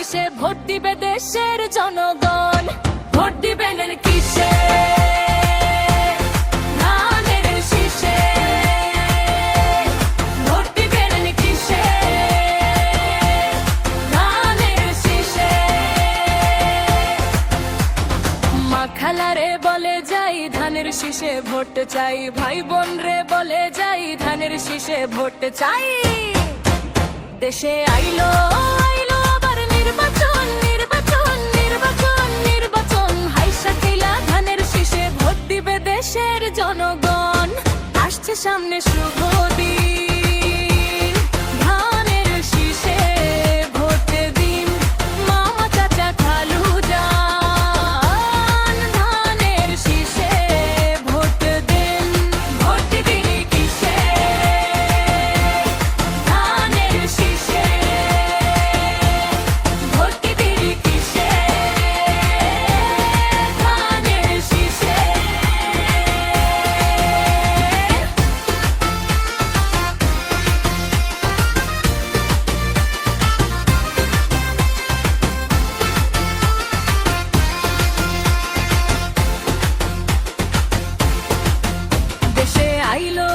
শীষে ভোট দিবে দেশের জনগণ। ভোট দিবেন কিসে? ধানের শীষে। ভোট দিবেন কিসে? ধানের শীষে। মা খালারে বলে যাই ধানের শীষে ভোট চাই, ভাই বোন রে বলে যাই ধানের শীষে ভোট চাই। দেশে আইলো আইলো আবার নির্বাচন, নির্বাচন, নির্বাচন, নির্বাচন। হাইসা খেলা ধানের শীষে ভোট দিবে দেশের জনগণ। আসছে সামনে শুভ দিন, ধানের শীষে ভোট দিন। মামা চাচা খালু যান, ধানের শীষে ভোট দিন। ভোট দিন কিসে? ধানের শীষে। ভোট দিন কিসে? ধানের শীষে। দেশে আইলো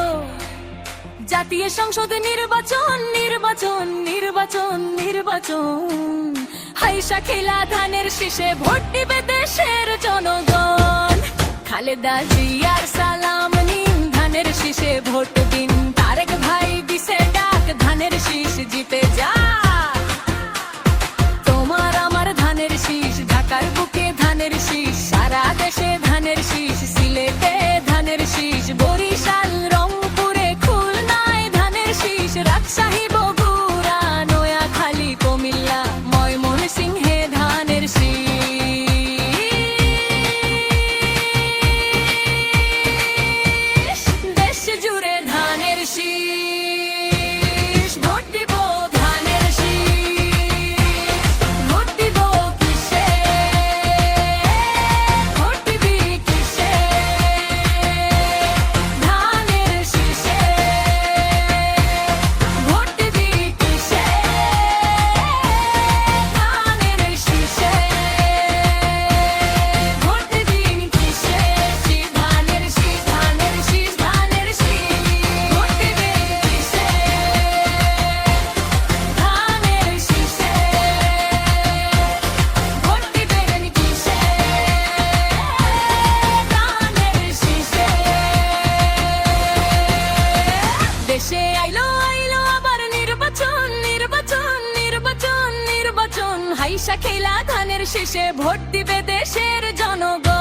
জাতীয় সংসদে নির্বাচন, নির্বাচন, নির্বাচন, নির্বাচন। হাইসা খেলা ধানের শীষে ভোট দিবে দেশের জনগণ। খালেদা জিয়ার সালাম নিন, ধানের শীষে ভোট দিন। তারেক ভাই দিছে ডাক, ধানের শীষ জিতে যা। তোমার আমার ধানের শীষ, ঢাকার বুকে ধানের শীষ, সারা দেশে ধানের শীষ। সিলেটে ধানের শীষ, বরিশাল রংপুরে খুলনায় ধানের শীষ। রাজশাহী বগুড়া নোয়াখালী কুমিল্লা ময়মনসিংহে ধানের শীষ। দেশ জুড়ে ধানের শীষ। ভোট দিব ধানের শীষ। ভোট দিব কিসে? ভোট দিবি কিসে? ধানের শীষে। ভোট দিবি কিসে? ধানের শীষে। ভোট দিবি কিসে? ধানের শীষ, ধানের শীষ, ধানের শীষ। ভোট দিবি কিসে? ধানের শীষে। ভোট দিবেন কিসে? ধানের শীষে। দেশে আইলো আইলো আবার নির্বাচন, নির্বাচন, নির্বাচন, নির্বাচন। হাইসা খেলা ধানের শীষে ভোট দিবে দেশের জনগণ।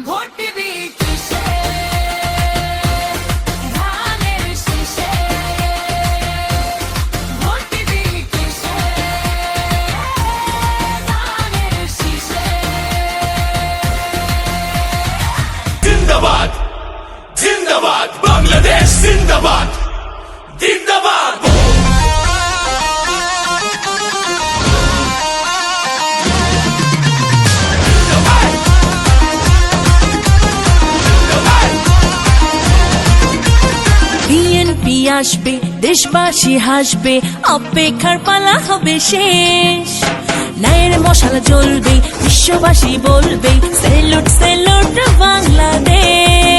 ভোট দিবি কিসে? ধানের শীষে। ভোট দিবি কিসে? ধানের শীষে। জিন্দাবাদ জিন্দাবাদ বাংলাদেশ জিন্দাবাদ জিন্দাবাদ। বিএনপি আসবে, দেশবাসী হাসবে, অপেক্ষার পালা হবে শেষ। ন্যায়ের মশাল জ্বলবে, বিশ্ববাসী বলবে স্যালুট স্যালুট বাংলাদেশ।